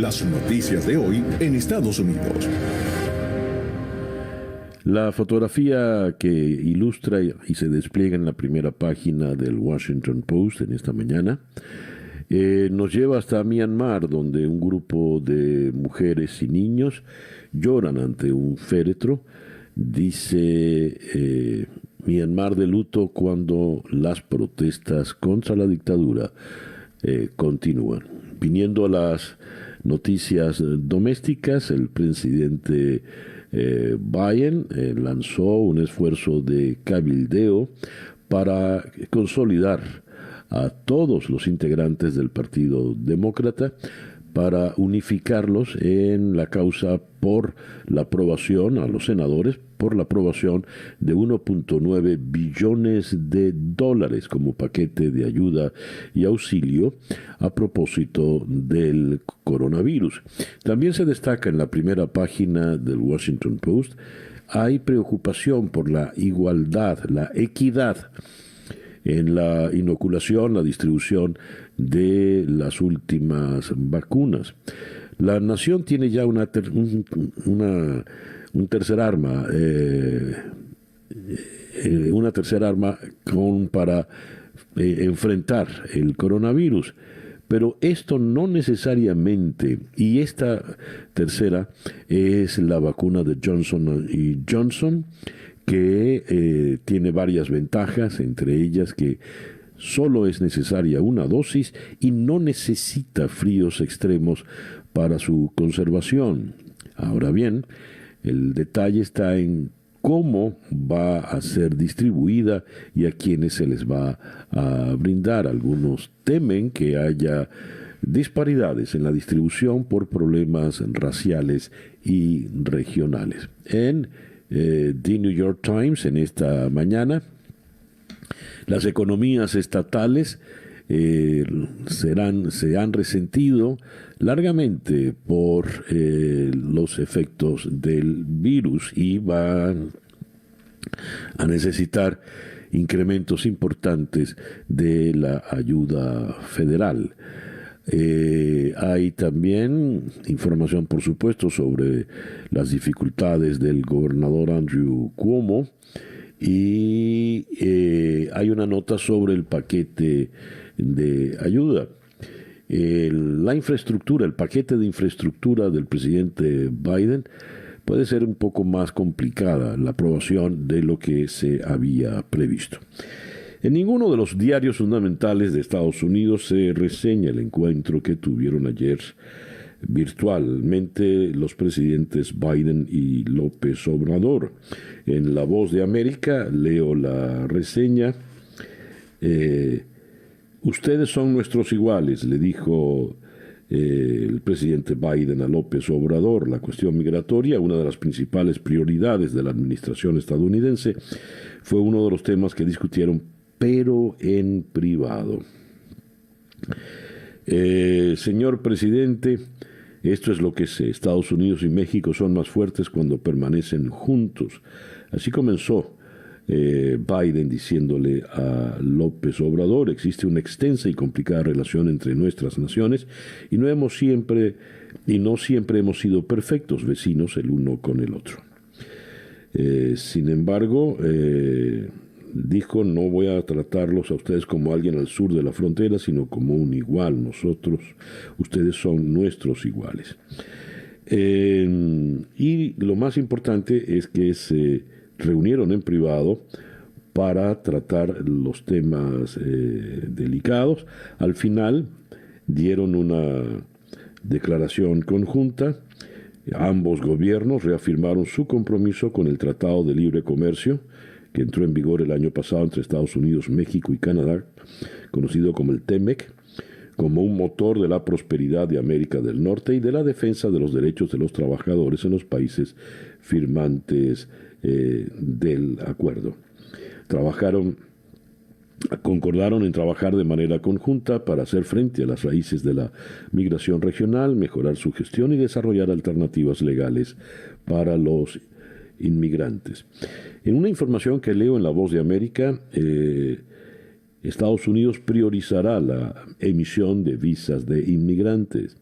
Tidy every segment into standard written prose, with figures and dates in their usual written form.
Las noticias de hoy en Estados Unidos. La fotografía que ilustra y se despliega en la primera página del Washington Post en esta mañana nos lleva hasta Myanmar, donde un grupo de mujeres y niños lloran ante un féretro. Dice Myanmar de luto cuando las protestas contra la dictadura continúan. Viniendo a las noticias domésticas, el presidente Biden lanzó un esfuerzo de cabildeo para consolidar a todos los integrantes del Partido Demócrata para unificarlos en la causa por la aprobación, a los senadores, por la aprobación de 1.9 billones de dólares como paquete de ayuda y auxilio a propósito del coronavirus. También se destaca en la primera página del Washington Post, hay preocupación por la igualdad, la equidad en la inoculación, la distribución de las últimas vacunas. La nación tiene ya un tercer arma, para enfrentar el coronavirus. Pero esto no necesariamente, y esta tercera es la vacuna de Johnson & Johnson, que tiene varias ventajas, entre ellas que solo es necesaria una dosis y no necesita fríos extremos para su conservación. Ahora bien, el detalle está en cómo va a ser distribuida y a quiénes se les va a brindar. Algunos temen que haya disparidades en la distribución por problemas raciales y regionales. En The New York Times, en esta mañana, las economías estatales se han resentido largamente por los efectos del virus y van a necesitar incrementos importantes de la ayuda federal. Hay también información, por supuesto, sobre las dificultades del gobernador Andrew Cuomo y hay una nota sobre el paquete de ayuda. La infraestructura, el paquete de infraestructura del presidente Biden puede ser un poco más complicada la aprobación de lo que se había previsto. En ninguno de los diarios fundamentales de Estados Unidos se reseña el encuentro que tuvieron ayer virtualmente los presidentes Biden y López Obrador. En La Voz de América leo la reseña. Ustedes son nuestros iguales, le dijo el presidente Biden a López Obrador. La cuestión migratoria, una de las principales prioridades de la administración estadounidense, fue uno de los temas que discutieron, pero en privado. Señor presidente, esto es lo que sé. Estados Unidos y México son más fuertes cuando permanecen juntos. Así comenzó Biden diciéndole a López Obrador: existe una extensa y complicada relación entre nuestras naciones y no siempre hemos sido perfectos vecinos el uno con el otro. Sin embargo, dijo: no voy a tratarlos a ustedes como alguien al sur de la frontera, sino como un igual. Ustedes son nuestros iguales. Y lo más importante es que se reunieron en privado para tratar los temas delicados. Al final dieron una declaración conjunta. Ambos gobiernos reafirmaron su compromiso con el Tratado de Libre Comercio que entró en vigor el año pasado entre Estados Unidos, México y Canadá, conocido como el TEMEC, como un motor de la prosperidad de América del Norte y de la defensa de los derechos de los trabajadores en los países firmantes del acuerdo. Concordaron en trabajar de manera conjunta para hacer frente a las raíces de la migración regional, mejorar su gestión y desarrollar alternativas legales para los inmigrantes. En una información que leo en La Voz de América, Estados Unidos priorizará la emisión de visas de inmigrantes.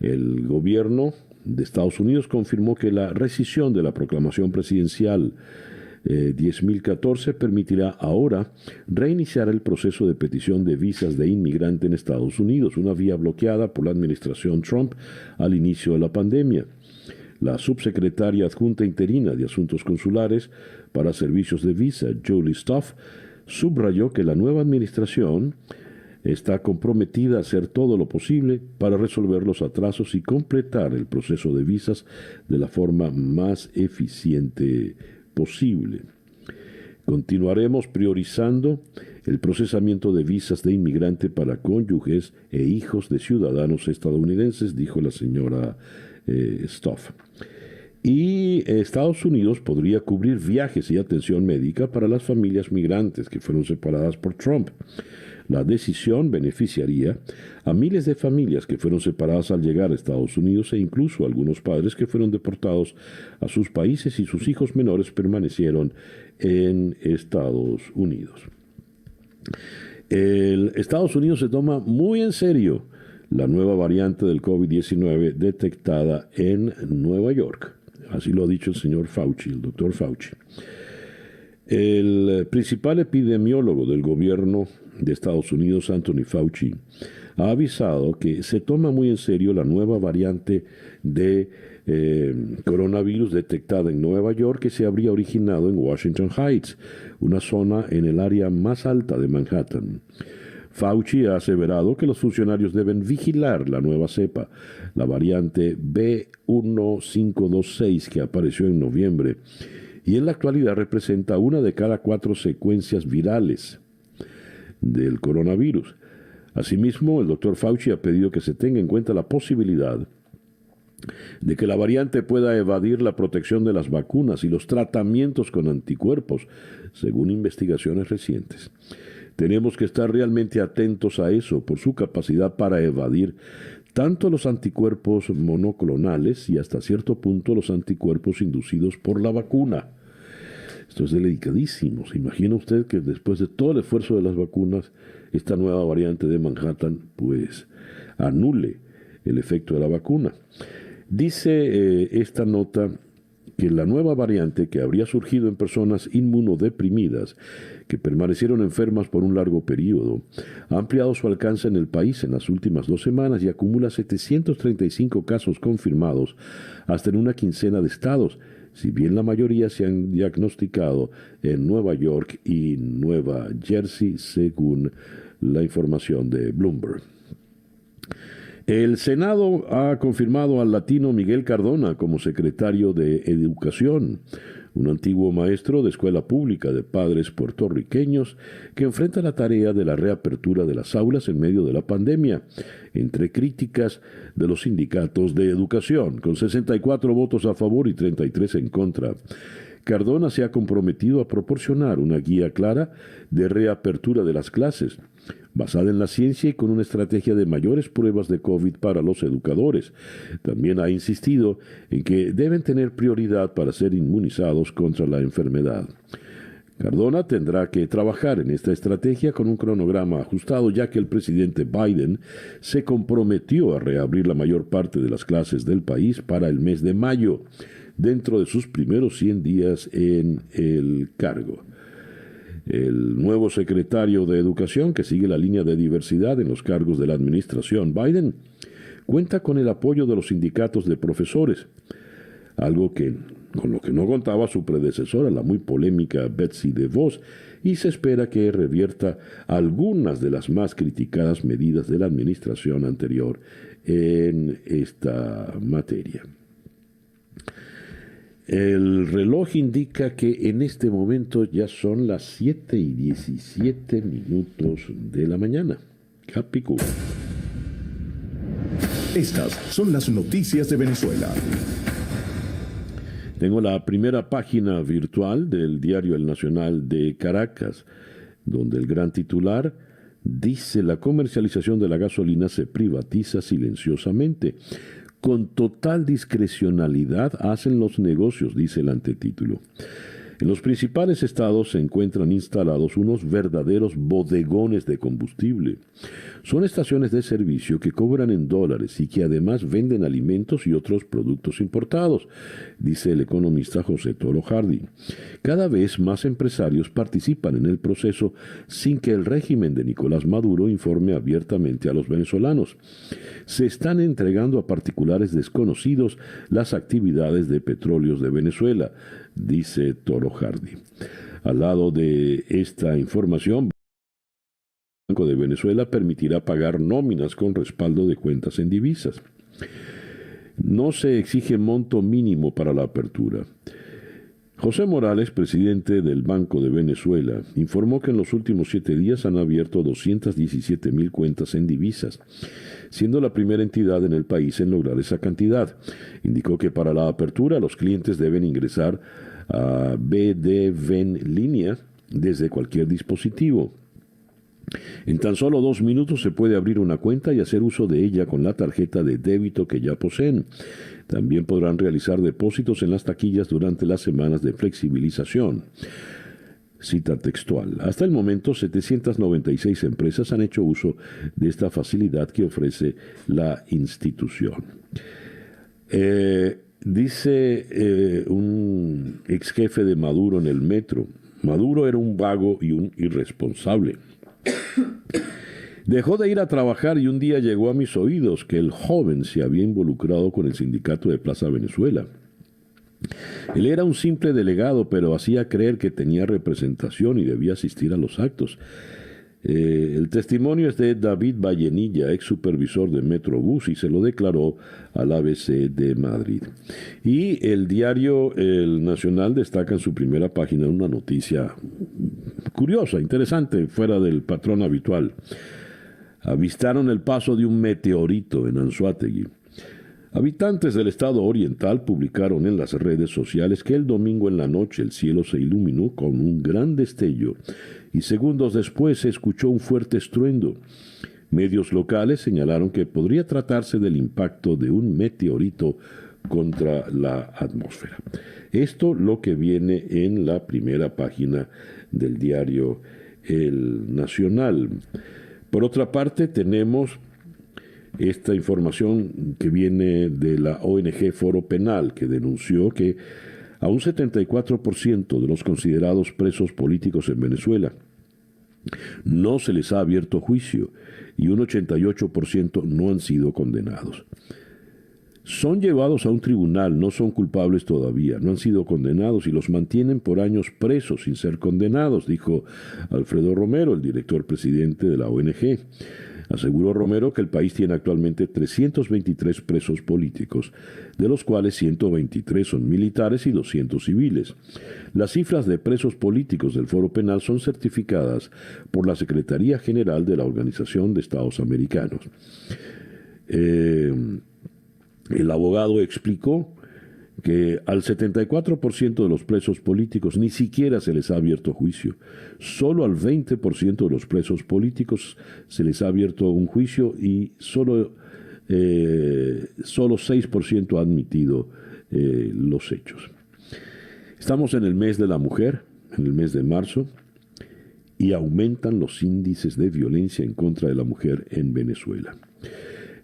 El gobierno de Estados Unidos confirmó que la rescisión de la proclamación presidencial 10.014 permitirá ahora reiniciar el proceso de petición de visas de inmigrante en Estados Unidos, una vía bloqueada por la administración Trump al inicio de la pandemia. La subsecretaria adjunta interina de Asuntos Consulares para Servicios de Visa, Julie Stoff, subrayó que la nueva administración está comprometida a hacer todo lo posible para resolver los atrasos y completar el proceso de visas de la forma más eficiente posible. Continuaremos priorizando el procesamiento de visas de inmigrante para cónyuges e hijos de ciudadanos estadounidenses, dijo la señora Stoff. Y Estados Unidos podría cubrir viajes y atención médica para las familias migrantes que fueron separadas por Trump. La decisión beneficiaría a miles de familias que fueron separadas al llegar a Estados Unidos e incluso a algunos padres que fueron deportados a sus países y sus hijos menores permanecieron en Estados Unidos. Estados Unidos se toma muy en serio la nueva variante del COVID-19 detectada en Nueva York. Así lo ha dicho el señor Fauci, el doctor Fauci. El principal epidemiólogo del gobierno de Estados Unidos, Anthony Fauci, ha avisado que se toma muy en serio la nueva variante de coronavirus detectada en Nueva York que se habría originado en Washington Heights, una zona en el área más alta de Manhattan. Fauci ha aseverado que los funcionarios deben vigilar la nueva cepa, la variante B1526 que apareció en noviembre y en la actualidad representa una de cada 4 secuencias virales del coronavirus. Asimismo, el doctor Fauci ha pedido que se tenga en cuenta la posibilidad de que la variante pueda evadir la protección de las vacunas y los tratamientos con anticuerpos, según investigaciones recientes. Tenemos que estar realmente atentos a eso por su capacidad para evadir tanto los anticuerpos monoclonales y hasta cierto punto los anticuerpos inducidos por la vacuna. Esto es delicadísimo. ¿Se imagina usted que después de todo el esfuerzo de las vacunas, esta nueva variante de Manhattan pues anule el efecto de la vacuna? Dice esta nota que la nueva variante, que habría surgido en personas inmunodeprimidas que permanecieron enfermas por un largo periodo, ha ampliado su alcance en el país en las últimas 2 semanas y acumula 735 casos confirmados hasta en una quincena de estados, si bien la mayoría se han diagnosticado en Nueva York y Nueva Jersey, según la información de Bloomberg. El Senado ha confirmado al latino Miguel Cardona como secretario de Educación, un antiguo maestro de escuela pública de padres puertorriqueños que enfrenta la tarea de la reapertura de las aulas en medio de la pandemia, entre críticas de los sindicatos de educación, con 64 votos a favor y 33 en contra. Cardona se ha comprometido a proporcionar una guía clara de reapertura de las clases, basada en la ciencia y con una estrategia de mayores pruebas de COVID para los educadores. También ha insistido en que deben tener prioridad para ser inmunizados contra la enfermedad. Cardona tendrá que trabajar en esta estrategia con un cronograma ajustado, ya que el presidente Biden se comprometió a reabrir la mayor parte de las clases del país para el mes de mayo, dentro de sus primeros 100 días en el cargo. El nuevo secretario de Educación, que sigue la línea de diversidad en los cargos de la administración Biden, cuenta con el apoyo de los sindicatos de profesores, algo con lo que no contaba su predecesora, la muy polémica Betsy DeVos, y se espera que revierta algunas de las más criticadas medidas de la administración anterior en esta materia. El reloj indica que en este momento ya son las 7:17 de la mañana. Capicu. Estas son las noticias de Venezuela. Tengo la primera página virtual del diario El Nacional de Caracas, donde el gran titular dice: la comercialización de la gasolina se privatiza silenciosamente. Con total discrecionalidad hacen los negocios, dice el antetítulo. En los principales estados se encuentran instalados unos verdaderos bodegones de combustible. Son estaciones de servicio que cobran en dólares y que además venden alimentos y otros productos importados, dice el economista José Toro Hardy. Cada vez más empresarios participan en el proceso sin que el régimen de Nicolás Maduro informe abiertamente a los venezolanos. Se están entregando a particulares desconocidos las actividades de petróleos de Venezuela, dice Toro Hardy. Al lado de esta información, el Banco de Venezuela permitirá pagar nóminas con respaldo de cuentas en divisas. No se exige monto mínimo para la apertura. José Morales, presidente del Banco de Venezuela, informó que en los últimos 7 días han abierto 217,000 cuentas en divisas, siendo la primera entidad en el país en lograr esa cantidad. Indicó que para la apertura los clientes deben ingresar a BDVen línea desde cualquier dispositivo. En tan solo 2 minutos se puede abrir una cuenta y hacer uso de ella con la tarjeta de débito que ya poseen. También podrán realizar depósitos en las taquillas durante las semanas de flexibilización. Cita textual. Hasta el momento, 796 empresas han hecho uso de esta facilidad que ofrece la institución. Dice un ex jefe de Maduro en el Metro: Maduro era un vago y un irresponsable. Dejó de ir a trabajar y un día llegó a mis oídos que el joven se había involucrado con el sindicato de Plaza Venezuela. Él era un simple delegado, pero hacía creer que tenía representación y debía asistir a los actos. El testimonio es de David Vallenilla, ex supervisor de Metrobús, y se lo declaró al ABC de Madrid. Y el diario El Nacional destaca en su primera página una noticia curiosa, interesante, fuera del patrón habitual. Avistaron el paso de un meteorito en Anzoátegui. Habitantes del estado oriental publicaron en las redes sociales que el domingo en la noche el cielo se iluminó con un gran destello y segundos después se escuchó un fuerte estruendo. Medios locales señalaron que podría tratarse del impacto de un meteorito contra la atmósfera. Esto lo que viene en la primera página del diario El Nacional. Por otra parte, tenemos esta información que viene de la ONG Foro Penal, que denunció que a un 74% de los considerados presos políticos en Venezuela no se les ha abierto juicio y un 88% no han sido condenados. Son llevados a un tribunal, no son culpables todavía, no han sido condenados y los mantienen por años presos sin ser condenados, dijo Alfredo Romero, el director presidente de la ONG. Aseguró Romero que el país tiene actualmente 323 presos políticos, de los cuales 123 son militares y 200 civiles. Las cifras de presos políticos del Foro Penal son certificadas por la Secretaría General de la Organización de Estados Americanos. El abogado explicó que al 74% de los presos políticos ni siquiera se les ha abierto juicio. Solo al 20% de los presos políticos se les ha abierto un juicio y solo 6% ha admitido los hechos. Estamos en el mes de la mujer, en el mes de marzo, y aumentan los índices de violencia en contra de la mujer en Venezuela.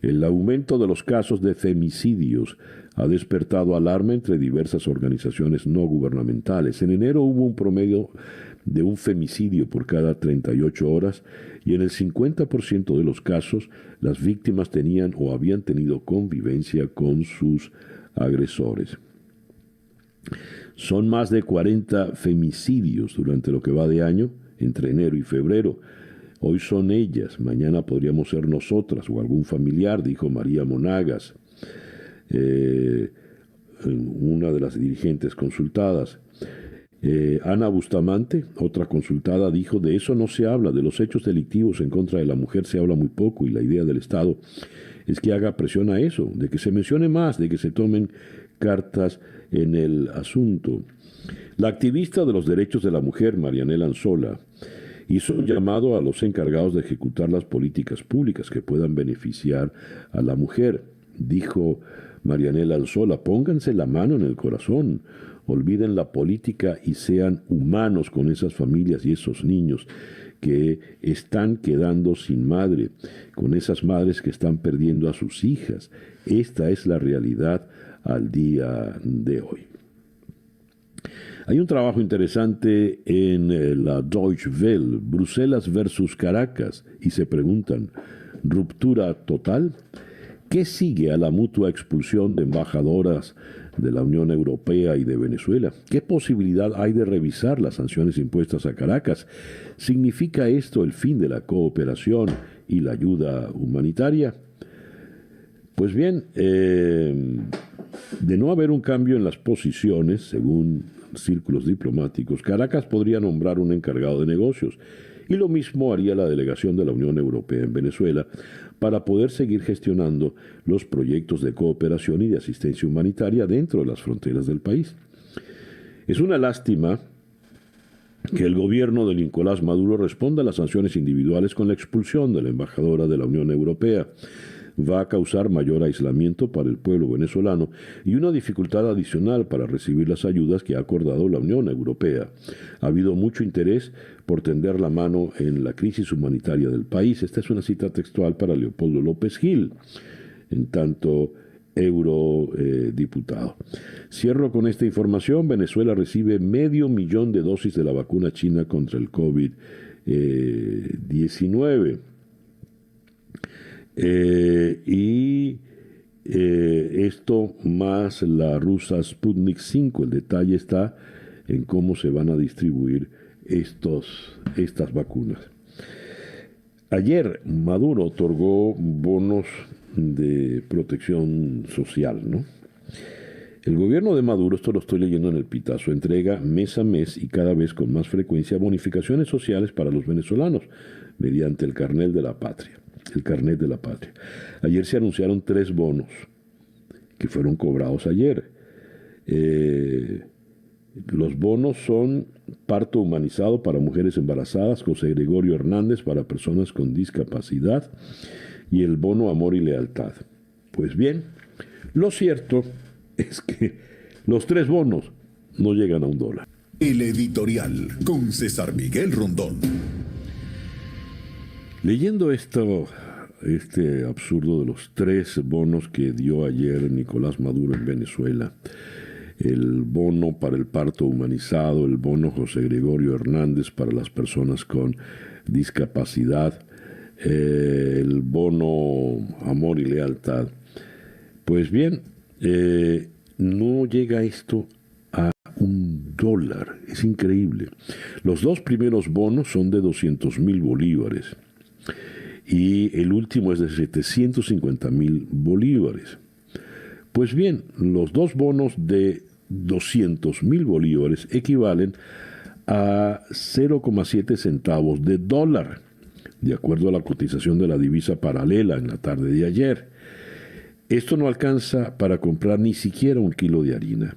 El aumento de los casos de femicidios ha despertado alarma entre diversas organizaciones no gubernamentales. En enero hubo un promedio de un femicidio por cada 38 horas y en el 50% de los casos las víctimas tenían o habían tenido convivencia con sus agresores. Son más de 40 femicidios durante lo que va de año, entre enero y febrero. Hoy son ellas, mañana podríamos ser nosotras o algún familiar, dijo María Monagas, una de las dirigentes consultadas. Ana Bustamante, otra consultada, dijo: de eso no se habla, de los hechos delictivos en contra de la mujer se habla muy poco y la idea del Estado es que haga presión a eso, de que se mencione más, de que se tomen cartas en el asunto. La activista de los derechos de la mujer, Marianela Anzola, hizo un llamado a los encargados de ejecutar las políticas públicas que puedan beneficiar a la mujer. Dijo Marianela Anzola: pónganse la mano en el corazón. olviden la política y sean humanos con esas familias y esos niños que están quedando sin madre, con esas madres que están perdiendo a sus hijas. Esta es la realidad al día de hoy. Hay un trabajo interesante en la Deutsche Welle, Bruselas versus Caracas, y se preguntan, ¿ruptura total? ¿Qué sigue a la mutua expulsión de embajadoras de la Unión Europea y de Venezuela? ¿Qué posibilidad hay de revisar las sanciones impuestas a Caracas? ¿Significa esto el fin de la cooperación y la ayuda humanitaria? Pues bien, de no haber un cambio en las posiciones, según círculos diplomáticos, Caracas podría nombrar un encargado de negocios, y lo mismo haría la delegación de la Unión Europea en Venezuela para poder seguir gestionando los proyectos de cooperación y de asistencia humanitaria dentro de las fronteras del país. Es una lástima que el gobierno de Nicolás Maduro responda a las sanciones individuales con la expulsión de la embajadora de la Unión Europea. Va a causar mayor aislamiento para el pueblo venezolano y una dificultad adicional para recibir las ayudas que ha acordado la Unión Europea. Ha habido mucho interés por tender la mano en la crisis humanitaria del país. Esta es una cita textual para Leopoldo López Gil, en tanto eurodiputado. Cierro con esta información. Venezuela recibe 500,000 de dosis de la vacuna china contra el COVID-19. Esto más la rusa Sputnik 5. El detalle está en cómo se van a distribuir estas vacunas. Ayer Maduro otorgó bonos de protección social, ¿no? El gobierno de Maduro, esto lo estoy leyendo en el Pitazo, entrega mes a mes y cada vez con más frecuencia bonificaciones sociales para los venezolanos mediante el carnet de la patria. El carnet de la patria. Ayer se anunciaron 3 bonos que fueron cobrados ayer. Los bonos son parto humanizado para mujeres embarazadas, José Gregorio Hernández para personas con discapacidad y el bono amor y lealtad. Pues bien, lo cierto es que los 3 bonos no llegan a $1. El editorial con César Miguel Rondón. Leyendo este absurdo de los 3 bonos que dio ayer Nicolás Maduro en Venezuela, el bono para el parto humanizado, el bono José Gregorio Hernández para las personas con discapacidad, el bono amor y lealtad, pues bien, no llega esto a $1. Es increíble. Los 2 primeros bonos son de 200,000 bolívares. Y el último es de 750,000 bolívares. Pues bien, los 2 bonos de 200,000 bolívares equivalen a 0,7 centavos de dólar, de acuerdo a la cotización de la divisa paralela en la tarde de ayer. Esto no alcanza para comprar ni siquiera 1 kilo de harina,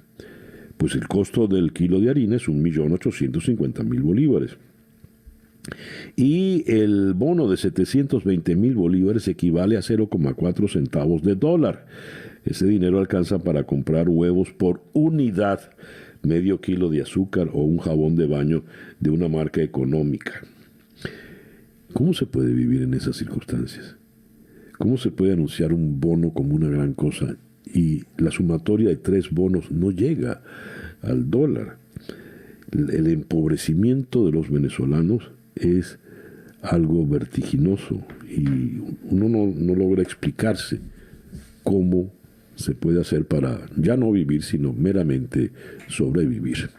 pues el costo del kilo de harina es 1.850.000 bolívares. Y el bono de 720,000 bolívares equivale a 0,4 centavos de dólar. Ese dinero alcanza para comprar huevos por unidad, medio kilo de azúcar o un jabón de baño de una marca económica. ¿Cómo se puede vivir en esas circunstancias? ¿Cómo se puede anunciar un bono como una gran cosa y la sumatoria de 3 bonos no llega al dólar? El empobrecimiento de los venezolanos es algo vertiginoso y uno no logra explicarse cómo se puede hacer para ya no vivir, sino meramente sobrevivir.